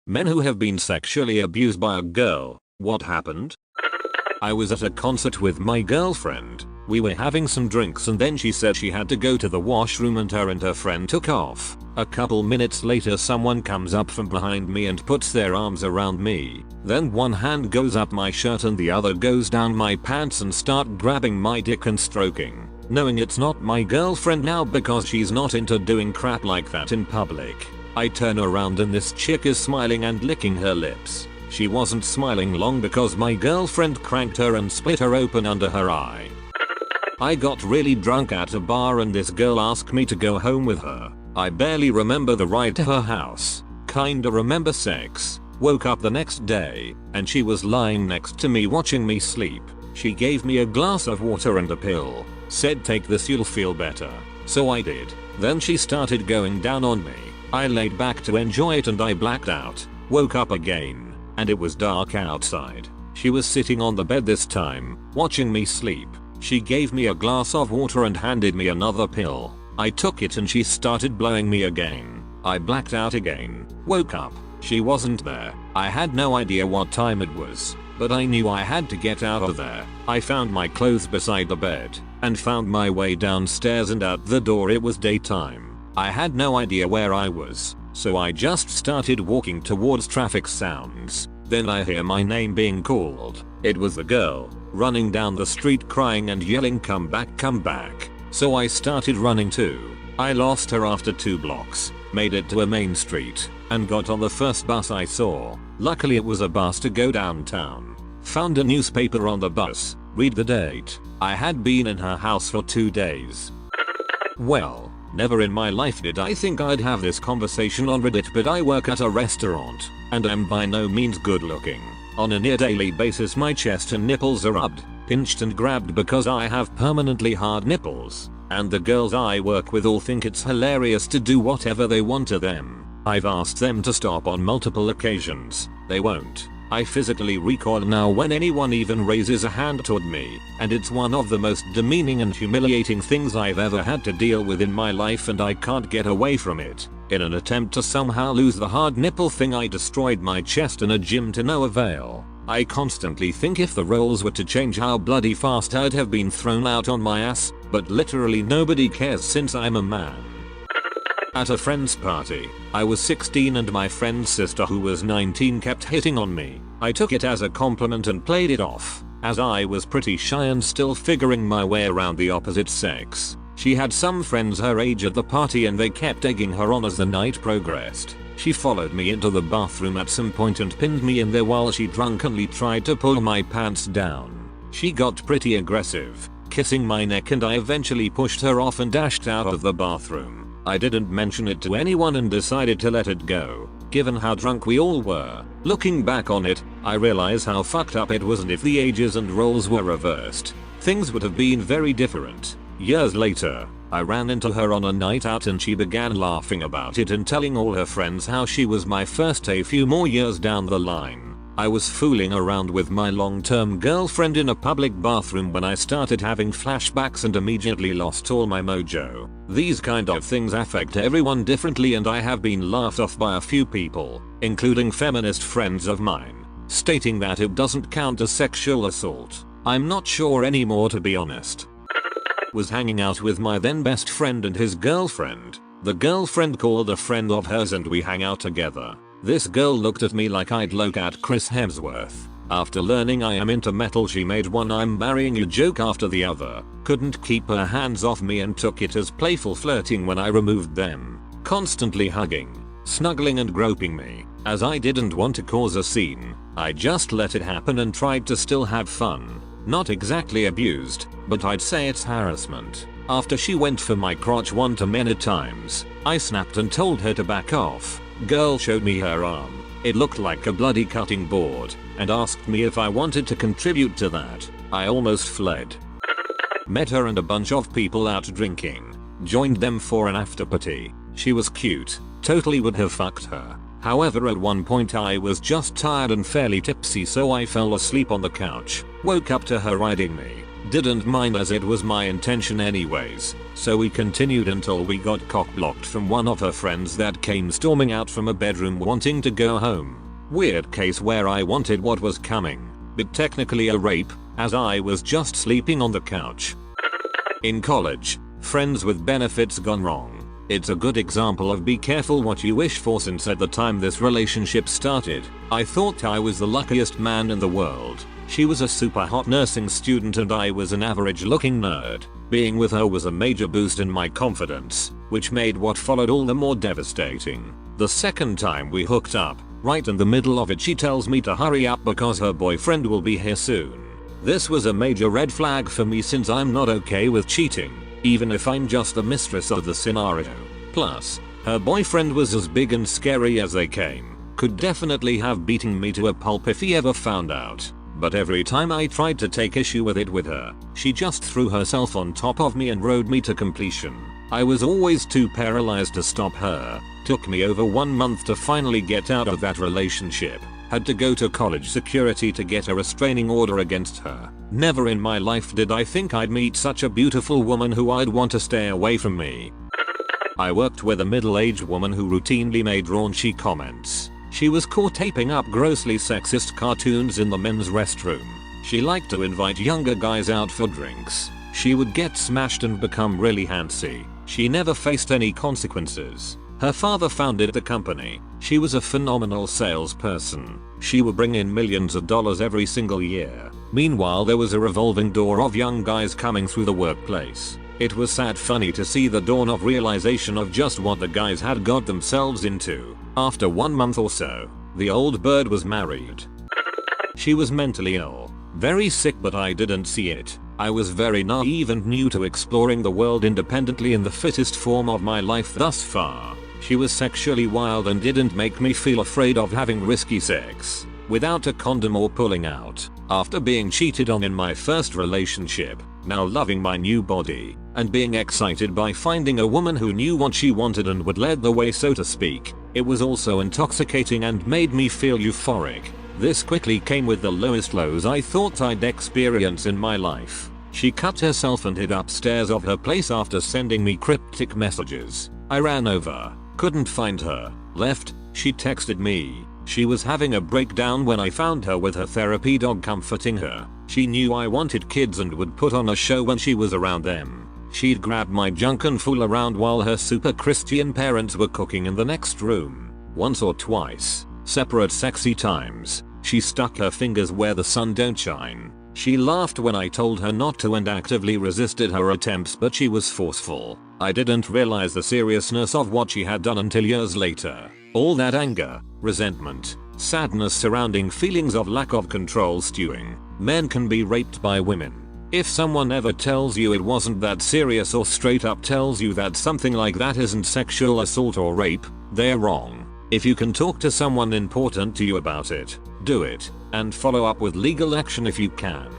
Men who have been sexually abused by a girl. What happened? I was at a concert with my girlfriend. We were having some drinks and then she said she had to go to the washroom and her friend took off. A couple minutes later someone comes up from behind me and puts their arms around me. Then one hand goes up my shirt and the other goes down my pants and start grabbing my dick and stroking. Knowing it's not my girlfriend now because she's not into doing crap like that in public. I turn around and this chick is smiling and licking her lips. She wasn't smiling long because my girlfriend cranked her and split her open under her eye. I got really drunk at a bar and this girl asked me to go home with her. I barely remember the ride to her house. Kinda remember sex. Woke up the next day and she was lying next to me watching me sleep. She gave me a glass of water and a pill. Said take this you'll feel better. So I did. Then she started going down on me. I laid back to enjoy it and I blacked out. Woke up again. And it was dark outside. She was sitting on the bed this time, watching me sleep. She gave me a glass of water and handed me another pill. I took it and she started blowing me again. I blacked out again. Woke up. She wasn't there. I had no idea what time it was, but I knew I had to get out of there. I found my clothes beside the bed and found my way downstairs and out the door. It was daytime. I had no idea where I was. So I just started walking towards traffic sounds. Then I hear my name being called. It was the girl, running down the street crying and yelling come back come back. So I started running too. I lost her after 2 blocks, made it to a main street, and got on the first bus I saw. Luckily it was a bus to go downtown. Found a newspaper on the bus, read the date. I had been in her house for 2 days. Well, never in my life did I think I'd have this conversation on Reddit, but I work at a restaurant and am by no means good looking. On a near daily basis my chest and nipples are rubbed, pinched and grabbed because I have permanently hard nipples, and the girls I work with all think it's hilarious to do whatever they want to them. I've asked them to stop on multiple occasions. They won't. I physically recoil now when anyone even raises a hand toward me, and it's one of the most demeaning and humiliating things I've ever had to deal with in my life and I can't get away from it. In an attempt to somehow lose the hard nipple thing I destroyed my chest in a gym to no avail. I constantly think if the roles were to change how bloody fast I'd have been thrown out on my ass, but literally nobody cares since I'm a man. At a friend's party, I was 16 and my friend's sister who was 19 kept hitting on me. I took it as a compliment and played it off, as I was pretty shy and still figuring my way around the opposite sex. She had some friends her age at the party and they kept egging her on as the night progressed. She followed me into the bathroom at some point and pinned me in there while she drunkenly tried to pull my pants down. She got pretty aggressive, kissing my neck, and I eventually pushed her off and dashed out of the bathroom. I didn't mention it to anyone and decided to let it go, given how drunk we all were. Looking back on it, I realize how fucked up it was, and if the ages and roles were reversed, things would have been very different. Years later, I ran into her on a night out and she began laughing about it and telling all her friends how she was my first a few more years down the line. I was fooling around with my long-term girlfriend in a public bathroom when I started having flashbacks and immediately lost all my mojo. These kind of things affect everyone differently, and I have been laughed off by a few people, including feminist friends of mine, stating that it doesn't count as sexual assault. I'm not sure anymore, to be honest. Was hanging out with my then best friend and his girlfriend. The girlfriend called a friend of hers and we hang out together. This girl looked at me like I'd look at Chris Hemsworth. After learning I am into metal, she made one "I'm marrying you" joke after the other. Couldn't keep her hands off me and took it as playful flirting when I removed them. Constantly hugging, snuggling and groping me. As I didn't want to cause a scene, I just let it happen and tried to still have fun. Not exactly abused, but I'd say it's harassment. After she went for my crotch one too many times, I snapped and told her to back off. Girl showed me her arm. It looked like a bloody cutting board, and asked me if I wanted to contribute to that. I almost fled. Met her and a bunch of people out drinking. Joined them for an after party. She was cute. Totally would have fucked her. However, at one point I was just tired and fairly tipsy, so I fell asleep on the couch. Woke up to her riding me. didn't mind as it was my intention anyways, so we continued until we got cock-blocked from one of her friends that came storming out from a bedroom wanting to go home. Weird case where I wanted what was coming, but technically a rape, as I was just sleeping on the couch. In college, friends with benefits gone wrong. It's a good example of be careful what you wish for, since at the time this relationship started, I thought I was the luckiest man in the world. She was a super hot nursing student and I was an average looking nerd. Being with her was a major boost in my confidence, which made what followed all the more devastating. The second time we hooked up, right in the middle of it she tells me to hurry up because her boyfriend will be here soon. This was a major red flag for me since I'm not okay with cheating, even if I'm just the mistress of the scenario. Plus, her boyfriend was as big and scary as they came, could definitely have beaten me to a pulp if he ever found out. But every time I tried to take issue with it with her, she just threw herself on top of me and rode me to completion. I was always too paralyzed to stop her. Took me over 1 month to finally get out of that relationship. Had to go to college security to get a restraining order against her. Never in my life did I think I'd meet such a beautiful woman who I'd want to stay away from me. I worked with a middle-aged woman who routinely made raunchy comments. She was caught taping up grossly sexist cartoons in the men's restroom. She liked to invite younger guys out for drinks. She would get smashed and become really handsy. She never faced any consequences. Her father founded the company. She was a phenomenal salesperson. She would bring in millions of dollars every single year. Meanwhile, there was a revolving door of young guys coming through the workplace. It was sad funny to see the dawn of realization of just what the guys had got themselves into. After 1 month or so, the old bird was married. She was mentally ill, very sick, but I didn't see it. I was very naive and new to exploring the world independently in the fittest form of my life thus far. She was sexually wild and didn't make me feel afraid of having risky sex without a condom or pulling out. After being cheated on in my first relationship, now loving my new body, and being excited by finding a woman who knew what she wanted and would lead the way, so to speak, it was also intoxicating and made me feel euphoric. This quickly came with the lowest lows I thought I'd experience in my life. She cut herself and hid upstairs of her place after sending me cryptic messages. I ran over, couldn't find her, left. She texted me. She was having a breakdown when I found her with her therapy dog comforting her. She knew I wanted kids and would put on a show when she was around them. She'd grab my junk and fool around while her super Christian parents were cooking in the next room. Once or twice, separate sexy times, she stuck her fingers where the sun don't shine. She laughed when I told her not to and actively resisted her attempts, but she was forceful. I didn't realize the seriousness of what she had done until years later. All that anger, resentment, sadness surrounding feelings of lack of control stewing. Men can be raped by women. If someone ever tells you it wasn't that serious or straight up tells you that something like that isn't sexual assault or rape, they're wrong. If you can talk to someone important to you about it, do it, and follow up with legal action if you can.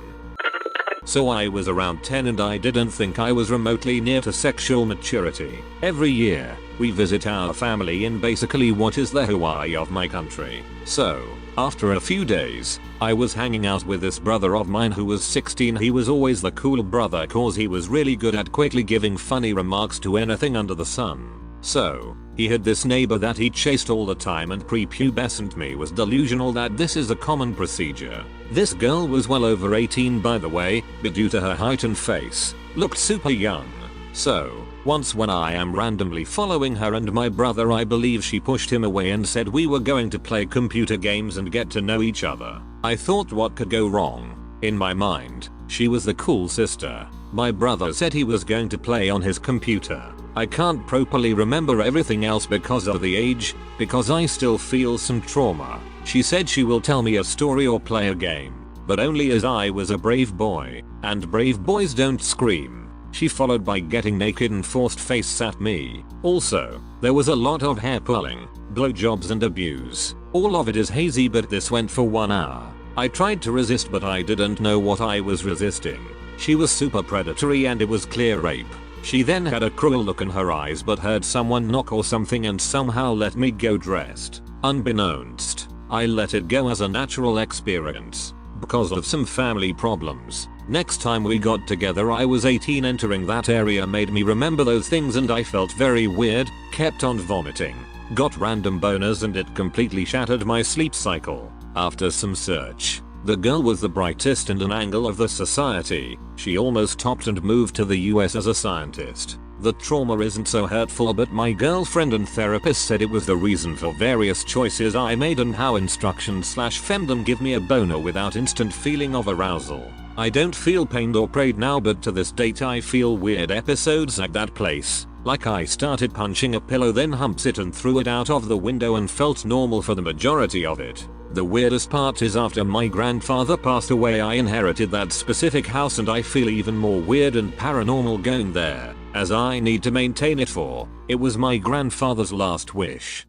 So I was around 10 and I didn't think I was remotely near to sexual maturity. Every year, we visit our family in basically what is the Hawaii of my country. So, after a few days, I was hanging out with this brother of mine who was 16. He was always the cool brother cause he was really good at quickly giving funny remarks to anything under the sun. So, he had this neighbor that he chased all the time, and prepubescent me was delusional that this is a common procedure. This girl was well over 18 by the way, but due to her height and face, looked super young. So, once when I am randomly following her and my brother, I believe she pushed him away and said we were going to play computer games and get to know each other. I thought what could go wrong? In my mind, she was the cool sister. My brother said he was going to play on his computer. I can't properly remember everything else because of the age, because I still feel some trauma. She said she will tell me a story or play a game, but only as I was a brave boy, and brave boys don't scream. She followed by getting naked and forced face at me. Also, there was a lot of hair pulling, blowjobs and abuse. All of it is hazy, but this went for 1 hour. I tried to resist, but I didn't know what I was resisting. She was super predatory and it was clear rape. She then had a cruel look in her eyes but heard someone knock or something and somehow let me go dressed. Unbeknownst, I let it go as a natural experience. Because of some family problems, Next time we got together I was 18. Entering that area made me remember those things and I felt very weird, kept on vomiting, got random boners and it completely shattered my sleep cycle. After some search, the girl was the brightest in an angle of the society. She almost topped and moved to the US as a scientist. The trauma isn't so hurtful, but my girlfriend and therapist said it was the reason for various choices I made and how instruction/femdom give me a boner without instant feeling of arousal. I don't feel pained or prayed now, but to this date I feel weird episodes at that place. Like I started punching a pillow, then humps it and threw it out of the window and felt normal for the majority of it. The weirdest part is after my grandfather passed away I inherited that specific house and I feel even more weird and paranormal going there, as I need to maintain it for it was my grandfather's last wish.